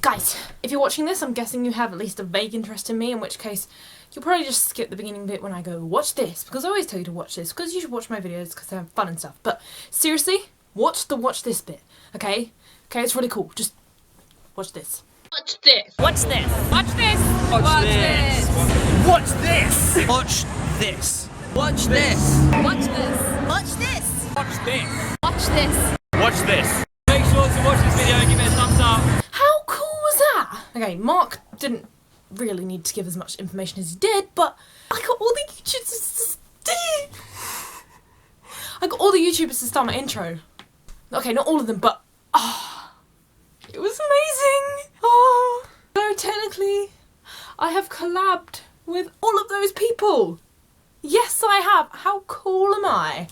Guys, if you're watching this, I'm guessing you have at least a vague interest in me, in which case you'll probably just skip the beginning bit when I go, watch this, because I always tell you to watch this, because you should watch my videos, because they're fun and stuff. But seriously, watch this bit, okay? Okay, it's really cool. Just watch this. Watch this. Watch this. Watch this. Watch this. Watch this. Watch this. Watch this. Watch this. Watch this. Watch this. Watch this. Watch this. Make sure to watch this video and give it a thumbs up. How cool was that? Okay, Mark didn't really need to give as much information as he did, but I got all the YouTubers to start my intro. Okay, not all of them, but it was amazing. So technically, I have collabed with all of those people. Yes, I have. How cool am I?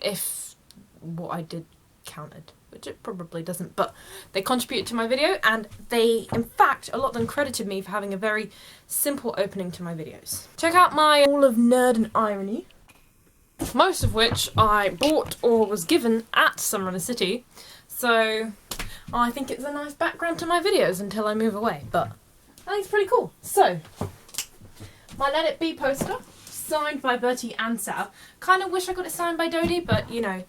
If what I did counted, which it probably doesn't, but they contributed to my video, and they, in fact, a lot of them credited me for having a very simple opening to my videos. Check out my All of Nerd and Irony, most of which I bought or was given at SITC, so I think it's a nice background to my videos until I move away, but I think it's pretty cool. So, my Let It Be poster, signed by Bertie and Sav. Kind of wish I got it signed by Dodie, but you know,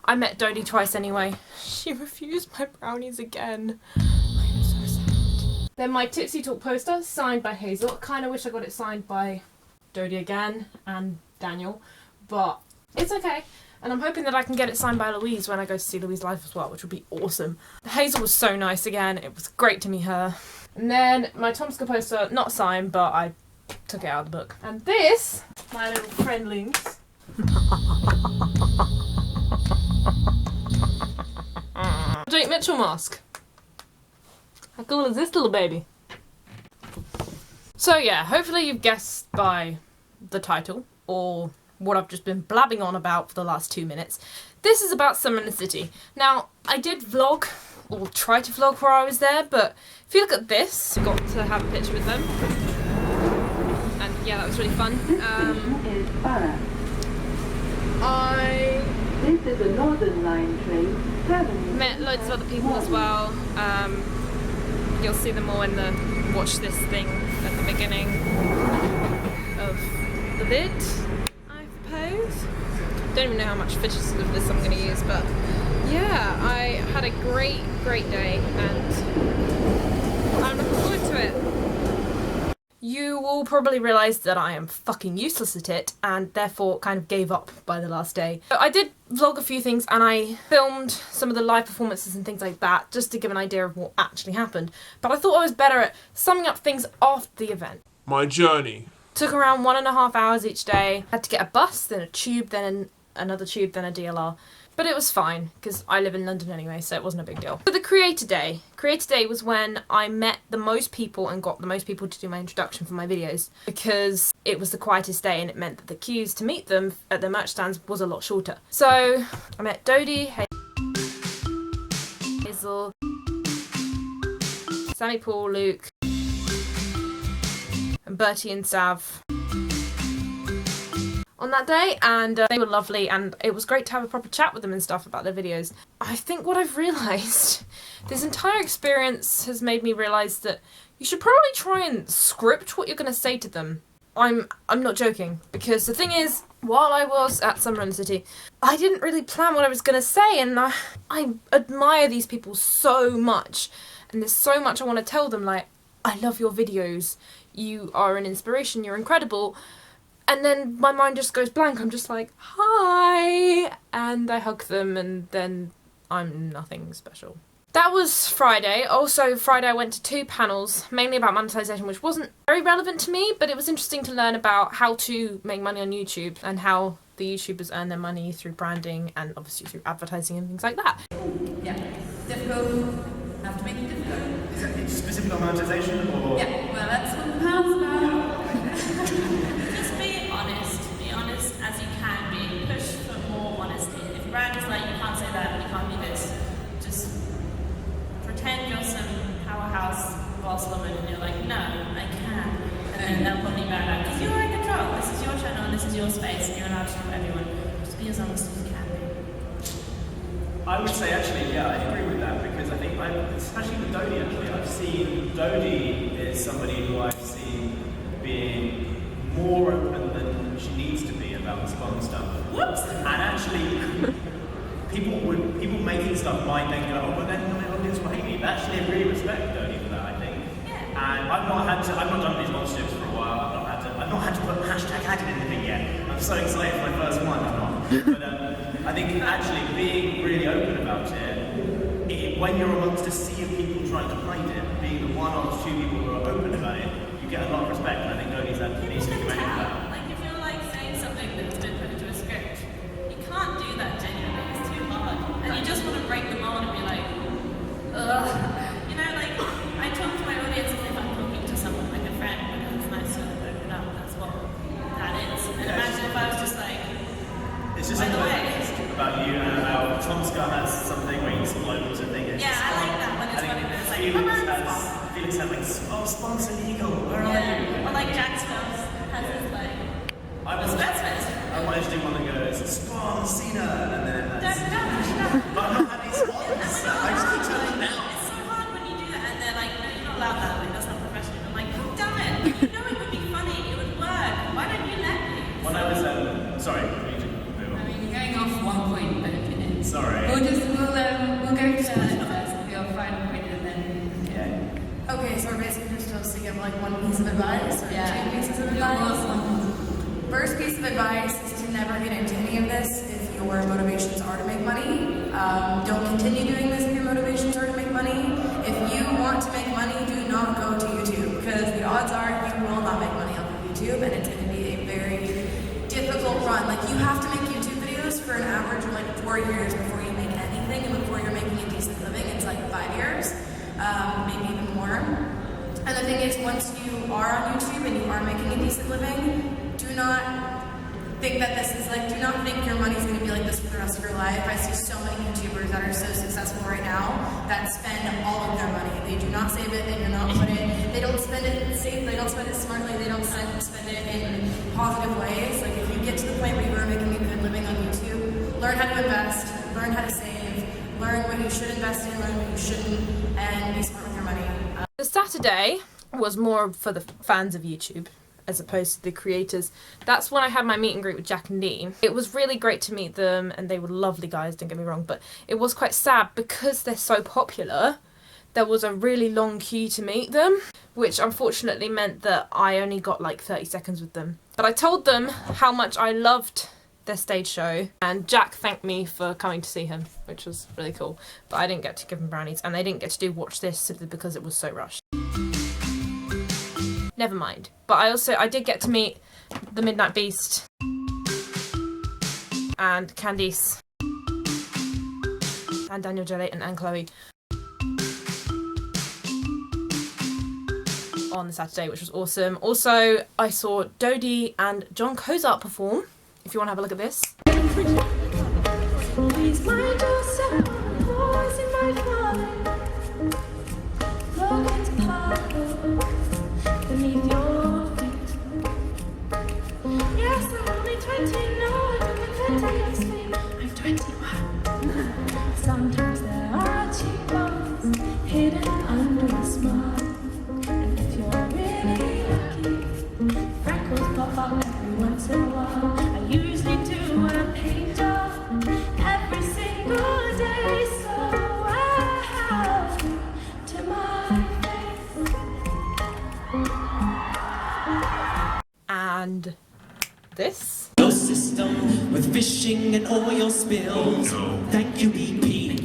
I met Dodie twice anyway. She refused my brownies again. I'm so sad. Then my Tipsy Talk poster, signed by Hazel. Kind of wish I got it signed by Dodie again and Daniel, but it's okay. And I'm hoping that I can get it signed by Louise when I go to see Louise live as well, which would be awesome. Hazel was so nice again. It was great to meet her. And then my Tomska poster, not signed, but I took it out of the book. And this, my little friendlings. Jake Mitchell mask. How cool is this little baby? So yeah, hopefully you've guessed by the title, or what I've just been blabbing on about for the last 2 minutes. This is about Summer in the City. Now, I did vlog, or try to vlog where I was there, but if you look at this, I got to have a picture with them. And yeah, that was really fun. This is a Northern Line train. Met loads of other people as well. You'll see them all in the watch this thing at the beginning of the vid, I suppose. Don't even know how much footage of this I'm going to use, but yeah, I had a great day and I'm looking forward to it. You will probably realise that I am fucking useless at it and therefore kind of gave up by the last day. But I did vlog a few things and I filmed some of the live performances and things like that just to give an idea of what actually happened. But I thought I was better at summing up things after the event. My journey. Took around 1.5 hours each day. Had to get a bus, then a tube, then another tube, then a DLR. But it was fine, because I live in London anyway, so it wasn't a big deal. So the Creator Day. Creator Day was when I met the most people and got the most people to do my introduction for my videos, because it was the quietest day and it meant that the queues to meet them at the merch stands was a lot shorter. So I met Dodie, Hazel, Sammy, Paul, Luke, and Bertie and Sav on that day, and they were lovely and it was great to have a proper chat with them and stuff about their videos. I think what I've realised, this entire experience has made me realise that you should probably try and script what you're going to say to them. I'm not joking, because the thing is, while I was at Summer in the City, I didn't really plan what I was going to say, and I admire these people so much, and there's so much I want to tell them, like, I love your videos, you are an inspiration, you're incredible. And then my mind just goes blank. I'm just like, hi, and I hug them, and then I'm nothing special. That was Friday. Also, Friday I went to 2 panels, mainly about monetization, which wasn't very relevant to me, but it was interesting to learn about how to make money on YouTube and how the YouTubers earn their money through branding and obviously through advertising and things like that. Yeah, difficult. Have to make it difficult. Is it specific on monetization or? Yeah, well, that's what the panel's about. Be honest as you can be. Push for more honesty. If your brand is like, you can't say that, you can't do this, just pretend you're some powerhouse boss woman and you're like, no, I can. And then they'll put me back because you're in control. This is your channel and this is your space and you're allowed to tell everyone. Just be as honest as you can be. I would say actually, yeah, I agree with that because I think, especially with Dodie, Dodie is somebody who I've seen being more open than she needs to be about the Spawn stuff. Whoops! And actually, people making stuff might then go, oh, but then my audience will hate me. But actually, I really respect Dodie for that, I think. Yeah. And I've not done these monsters for a while. I've not had to put hashtag added in anything yet. I'm so excited for my first one. I'm not. But I think actually being really open about it, when you're amongst a sea of people trying to hide it, being the one or two people who are open about it, you get a lot of respect. And I think Dodie's needs to be commended for that. Like if you're like saying something that's been put into a script, you can't do that genuinely. It's too hard, and you just want to break the mold and be like, ugh. You know, like I talk to my audience as if I'm talking to someone like a friend, because it's nice to open up. That's what that is. And imagine if I was just like, It's just by the way. about you and about Tom Scott has something where he explodes a thing. Yeah, I like that when it's funny, but it's like, come on, Felix has like, oh, sponsor Eagle, where are you? or like Jack's films has this like, I was Spencer's. I wanted to do one that goes, Spawn Cena, and then that's... No. But I'm not having spawns. I just keep telling them now. It's so hard when you do that, and they're like, no, you're not allowed that. Like, that's not professional. I'm like, God damn it! You know it would be funny. It would work. Why don't you let me? When I was, sorry, you can move on. I mean, going off one point, but Sorry. we'll go to your final point and then. Yeah. Okay, so we're basically just supposed to give like one piece of advice or two pieces of Yeah, advice. one. First piece of advice is to never get into any of this if your motivations are to make money. Don't continue doing this if your motivations are to make money. If you want to make money, do not go to YouTube, because the odds are you will not make money off of YouTube, and it's going to be a very difficult run. Like, you have to make YouTube videos for an average of like 4 years before you make anything, and before you're making a decent living, it's like 5 years, maybe even more. And the thing is, once you are on YouTube and you are making a decent living, do not think that this is like, do not think your money's going to be like this for the rest of your life. I see so many YouTubers that are so successful right now that spend all of their money. They do not save it, they do not put it, they don't spend it safe, they don't spend it smartly, they don't spend it in positive ways. Like, if you get to the point where you are making a good living on YouTube, learn how to invest, learn how to save, learn what you should invest in, learn what you shouldn't, and be smart with your money. The Saturday was more for the fans of YouTube as opposed to the creators. That's when I had my meet and greet with Jack and Dean. It was really great to meet them, and they were lovely guys, don't get me wrong, but it was quite sad because they're so popular. There was a really long queue to meet them, which unfortunately meant that I only got like 30 seconds with them. But I told them how much I loved their stage show, and Jack thanked me for coming to see him, which was really cool. But I didn't get to give him brownies, and they didn't get to do Watch This simply because it was so rushed. Never mind. But I did get to meet the Midnight Beast and Candice and Daniel J. Layton and Chloe on the Saturday, which was awesome. Also, I saw Dodie and John Cozart perform, if you want to have a look at this. Please mind yourself, voice in my calling. Look into puddles beneath your feet. Yes, I'm only 20, no, I'm 20 of me. I'm 21. Sometimes there are cheekbones hidden under the smile. And if you're really lucky, freckles pop up every once in a while. I usually do a paint job every single day, so wow, to my face. And this. No system with fishing and oil spills. Thank you, BP.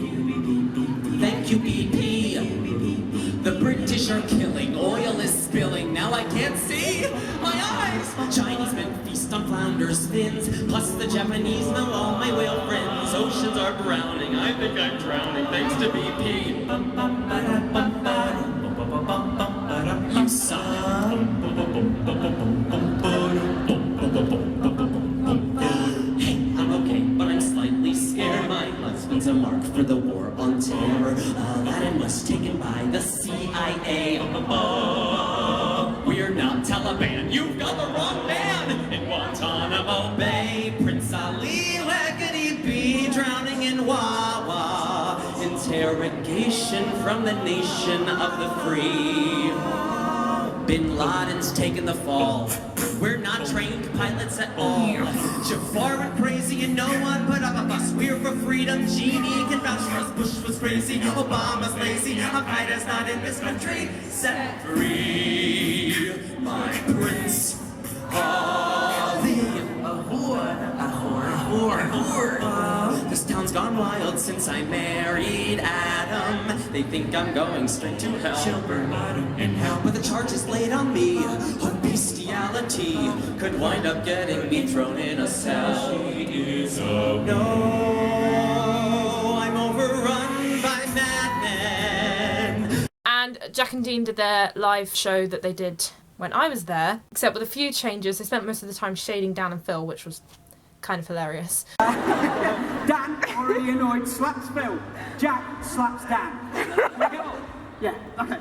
Thank you, BP. The British are killing, oil is spilling. Now I can't see my eyes. Chinese men feast on flounders' fins. Plus the Japanese know all my whale friends. Oceans are drowning. I think I'm drowning thanks to BP. You suck. Hey, I'm okay, but I'm slightly scared. My husband's a mark for the war on terror. Aladdin was taken by the CIA. We're not Taliban. You've got the wrong man. In Guantanamo Bay, Prince Ali, Leggedy B, drowning in Wawa. In terror interrogation from the nation of the free. Bin Laden's taken the fall. We're not trained pilots at all. Jafar went crazy and no one put up a fuss. We're for freedom, Genie can vouch for us. Bush was crazy, Obama's lazy. Al-Qaeda's not in this country. Set free, my Prince Ali. A whore. This town's gone wild since I married Adam. They think I'm going straight to hell. She'll burn in hell. But the charges laid on me of bestiality could wind up getting me thrown in a cell. She is a no, I'm overrun by madmen. And Jack and Dean did their live show that they did when I was there, except with a few changes. They spent most of the time shading Dan and Phil, which was kind of hilarious. Dan, already annoyed, slaps Phil. Jack slaps Dan. Yeah, okay.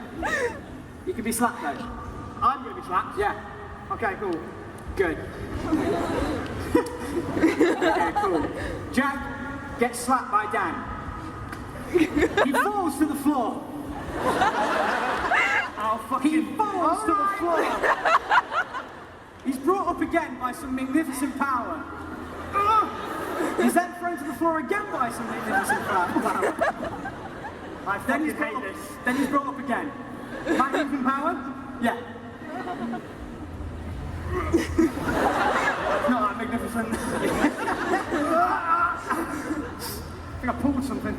You can be slapped though. I'm going to be slapped? Yeah. Okay, cool. Good. Okay, cool. Jack gets slapped by Dan. He falls to the floor. Oh, fuck. He falls to the floor. He's brought up again by some magnificent power. He's then thrown to the floor again by some magnificent power. Then he's brought up again. Magnificent power? Yeah. Not that magnificent. I think I pulled something.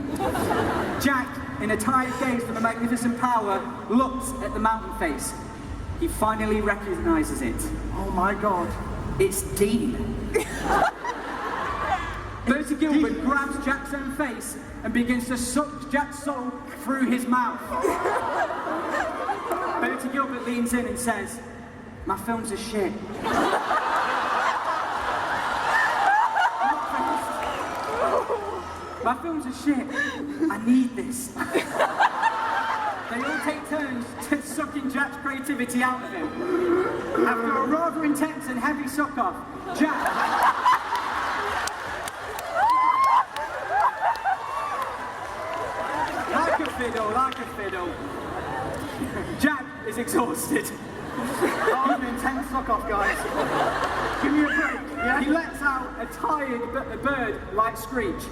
Jack, in a tired gaze from the magnificent power, looks at the mountain face. He finally recognises it. Oh my god. It's Dean. Bertie Gilbert grabs Jack's own face and begins to suck Jack's soul through his mouth. Bertie Gilbert leans in and says, "My films are shit." My films are shit. I need this. They all take turns to sucking Jack's creativity out of him. After a rather intense and heavy suck-off, Jack... Like a fiddle. Jack is exhausted. That was an intense suck-off, guys. Give me a break. Yeah? He lets out a tired bird-like screech.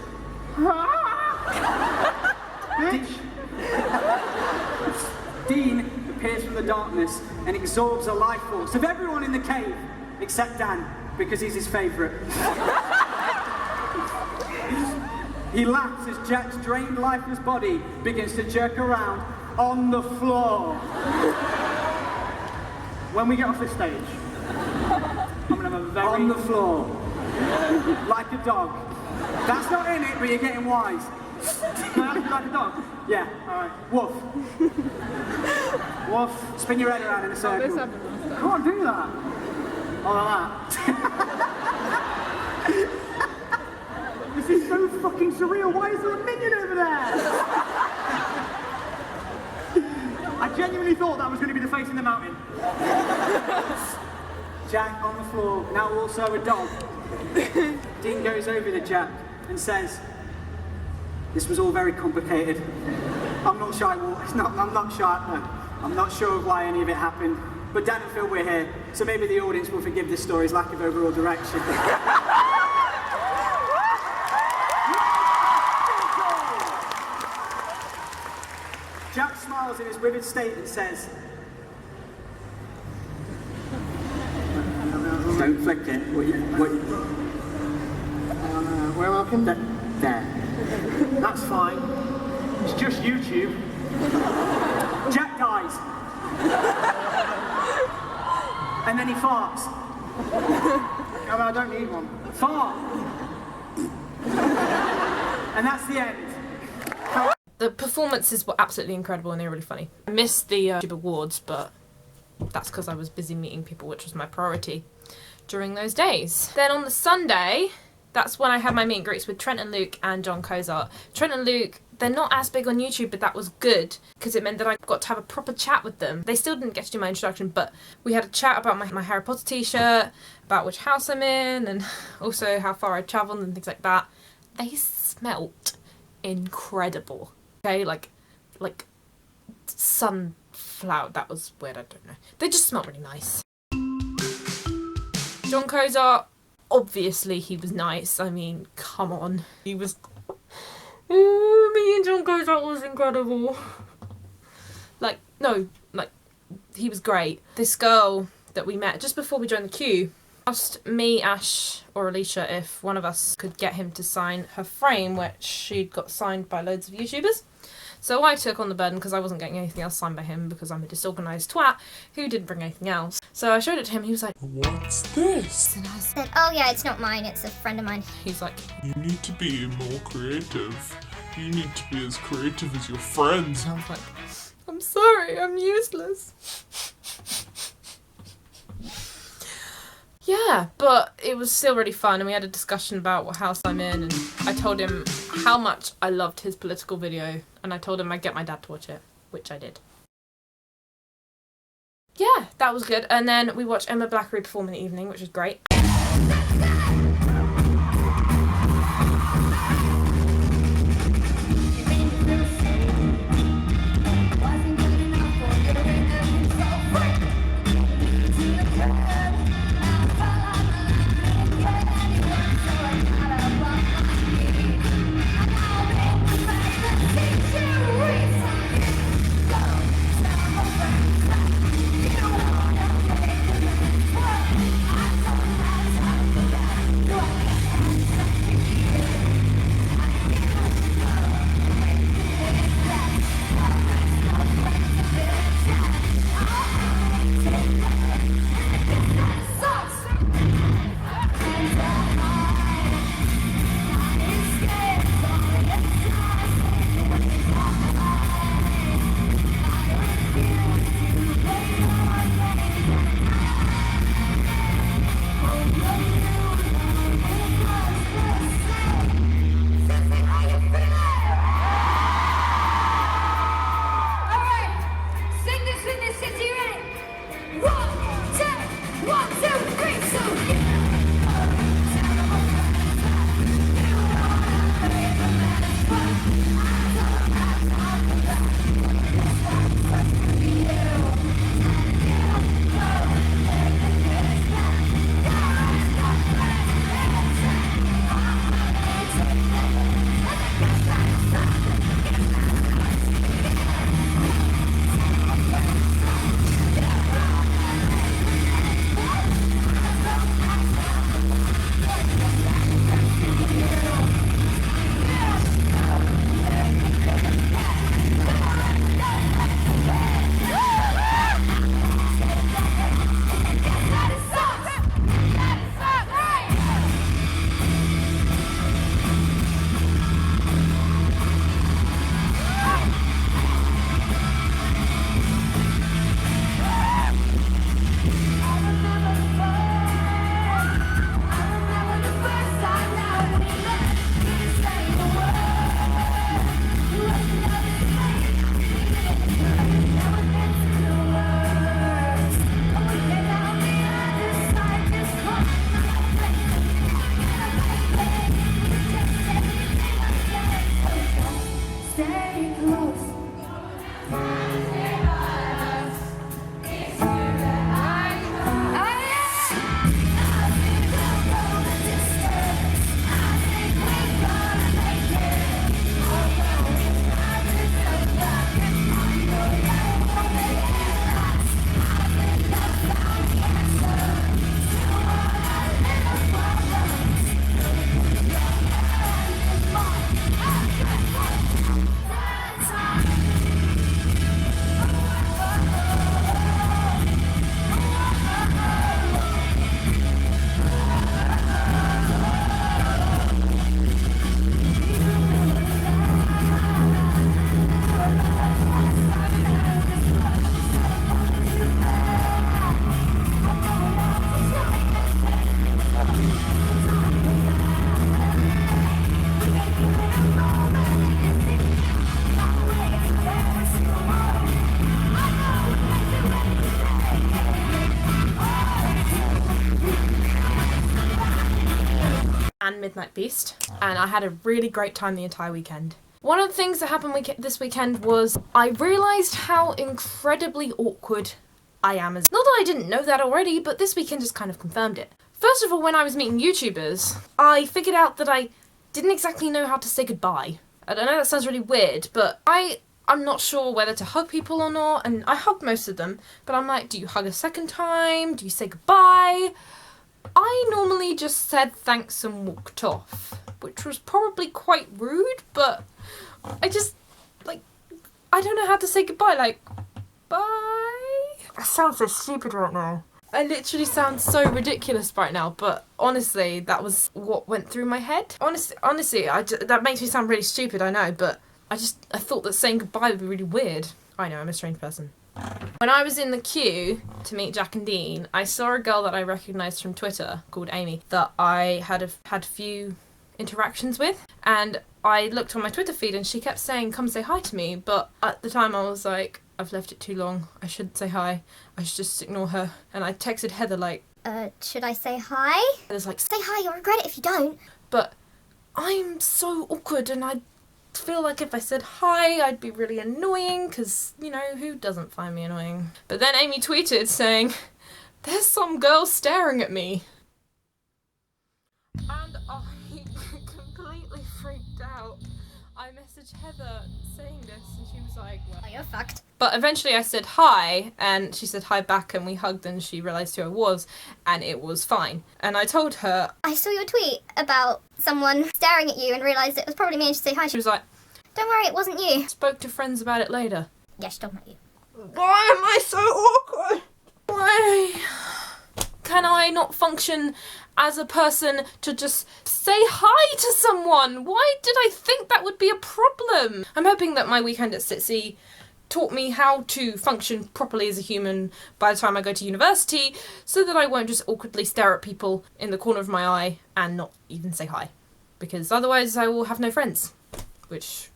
Dean appears from the darkness and absorbs a life force of everyone in the cave, except Dan, because he's his favourite. He laughs as Jack's drained, lifeless body begins to jerk around on the floor. When we get off this stage, I'm gonna have a very... On the floor. Like a dog. That's not in it, but you're getting wise. Like a dog? Yeah, alright. Woof. Woof. Spin your head around in a circle. Can't do that. Oh, like that. This is so fucking surreal. Why is there a minion over there? I genuinely thought that was going to be the face in the mountain. Jack on the floor, now also a dog. Dean goes over to Jack and says, "This was all very complicated. I'm not sure. I'm not sure. No, I'm not sure of why any of it happened. But Dan and Phil, we're here, so maybe the audience will forgive this story's lack of overall direction." Jack smiles in his withered state and says, "Don't flick it. Where I can there. That's fine. It's just YouTube." Jack dies. And then he farts. Oh, I don't need one. Fart. And that's the end. The performances were absolutely incredible and they were really funny. I missed the YouTube Awards, but that's because I was busy meeting people, which was my priority during those days. Then on the Sunday, that's when I had my meet and greets with Trent and Luke and John Cozart. Trent and Luke, they're not as big on YouTube, but that was good because it meant that I got to have a proper chat with them. They still didn't get to do my introduction, but we had a chat about my Harry Potter t-shirt, about which house I'm in, and also how far I've travelled and things like that. They smelt incredible. Okay, like sunflower. That was weird. I don't know. They just smell really nice. John Kozar, obviously he was nice. I mean, come on, he was. Oh, me and John Kozar was incredible. He was great. This girl that we met just before we joined the queue asked me, Ash, or Alicia if one of us could get him to sign her frame, which she'd got signed by loads of YouTubers. So I took on the burden because I wasn't getting anything else signed by him because I'm a disorganised twat who didn't bring anything else. So I showed it to him. He was like, "What's this?" And I said, "Oh yeah, it's not mine, it's a friend of mine." He's like, "You need to be more creative. You need to be as creative as your friends." And I was like, "I'm sorry, I'm useless." Yeah, but it was still really fun, and we had a discussion about what house I'm in, and I told him how much I loved his political video, and I told him I'd get my dad to watch it, which I did. Yeah, that was good. And then we watched Emma Blackery perform in the evening, which was great. and Midnight Beast, and I had a really great time the entire weekend. One of the things that happened this weekend was I realised how incredibly awkward I am. Not that I didn't know that already, but this weekend just kind of confirmed it. First of all, when I was meeting YouTubers, I figured out that I didn't exactly know how to say goodbye. I don't know, that sounds really weird, but I'm not sure whether to hug people or not, and I hugged most of them, but I'm like, do you hug a second time? Do you say goodbye? I normally just said thanks and walked off, which was probably quite rude, but I just, like, I don't know how to say goodbye, like, bye? I sound so stupid right now. I literally sound so ridiculous right now, but honestly, that was what went through my head. Honestly, that makes me sound really stupid, I know, but I thought that saying goodbye would be really weird. I know, I'm a strange person. When I was in the queue to meet Jack and Dean, I saw a girl that I recognised from Twitter called Amy that I had a few interactions with, and I looked on my Twitter feed and she kept saying, come say hi to me, but at the time I was like, I've left it too long, I shouldn't say hi, I should just ignore her. And I texted Heather like, should I say hi? Heather's like, say hi, you'll regret it if you don't. But I'm so awkward and I feel like if I said hi I'd be really annoying, because, you know, who doesn't find me annoying? But then Amy tweeted saying, there's some girl staring at me. And I completely freaked out. I messaged Heather saying this and she was like, well, you're fucked. But eventually I said hi and she said hi back and we hugged and she realised who I was and it was fine. And I told her, I saw your tweet about someone staring at you and realised it was probably me and she said hi. She was like, don't worry, it wasn't you. Spoke to friends about it later. Yeah, she told me you. Why am I so awkward? Why can I not function as a person to just say hi to someone? Why did I think that would be a problem? I'm hoping that my weekend at SITC taught me how to function properly as a human by the time I go to university, so that I won't just awkwardly stare at people in the corner of my eye and not even say hi. Because otherwise I will have no friends. Which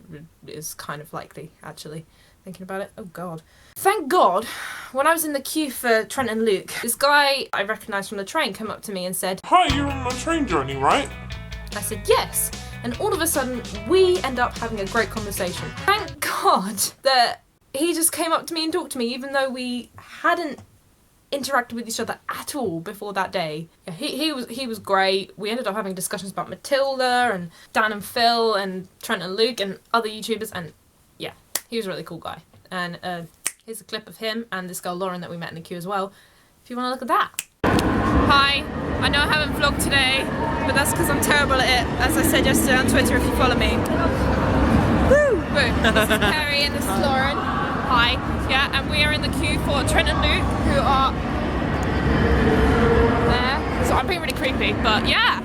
is kind of likely, actually, thinking about it. Oh god. Thank god, when I was in the queue for Trent and Luke, this guy I recognised from the train came up to me and said, hi, you're on my train journey, right? I said, yes. And all of a sudden, we end up having a great conversation. Thank god that he just came up to me and talked to me, even though we hadn't interacted with each other at all before that day. Yeah, he was great. We ended up having discussions about Matilda and Dan and Phil and Trent and Luke and other YouTubers, and yeah, he was a really cool guy. And here's a clip of him and this girl Lauren that we met in the queue as well, if you want to look at that. Hi, I know I haven't vlogged today, but that's because I'm terrible at it, as I said yesterday on Twitter if you follow me. Woo! This is Carrie and this is Lauren. Hi. Yeah, and we are in the queue for Trent and Luke, who are there. So I'm being really creepy, but yeah.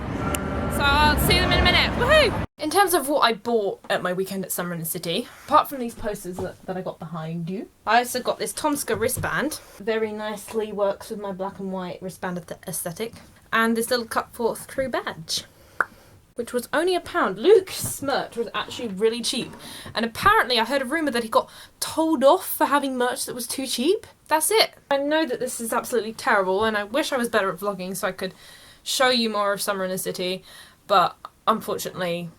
So I'll see them in a minute. Woohoo! In terms of what I bought at my weekend at Summer in the City, apart from these posters that I got behind you, I also got this Tomska wristband. Very nicely works with my black and white wristband aesthetic. And this little Cutforth crew badge, which was only £1. Luke's merch was actually really cheap. And apparently I heard a rumour that he got told off for having merch that was too cheap. That's it. I know that this is absolutely terrible and I wish I was better at vlogging so I could show you more of Summer in the City. But unfortunately,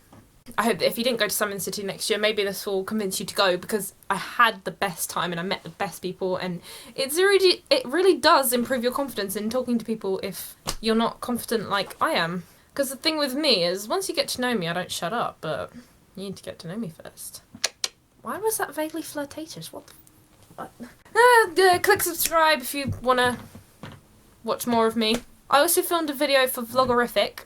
I hope that if you didn't go to Summer in the City next year, maybe this will convince you to go, because I had the best time and I met the best people, and it really does improve your confidence in talking to people if you're not confident like I am. Because the thing with me is, once you get to know me, I don't shut up, but you need to get to know me first. Why was that vaguely flirtatious? What the fuck? Click subscribe if you want to watch more of me. I also filmed a video for Vlogorific,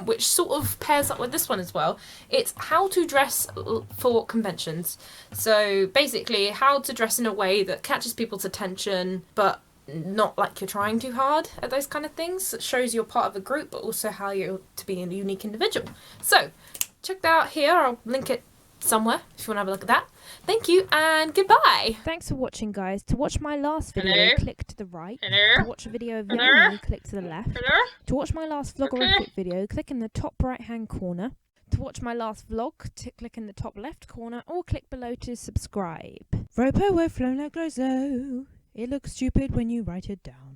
which sort of pairs up with this one as well. It's how to dress for conventions. So basically, how to dress in a way that catches people's attention, but not like you're trying too hard at those kind of things. It shows you're part of a group, but also how you're to be a unique individual. So check that out here. I'll link it somewhere if you want to have a look at that. Thank you and goodbye. Thanks for watching, guys. To watch my last video, Hello? click to the right. Hello? To watch a video of Hello? me, click to the left. Hello? To watch my last vlogorific video, click in the top right hand corner. To watch my last vlog, click in the top left corner or click below to subscribe. Ropo flown like Glozo. It looks stupid when you write it down.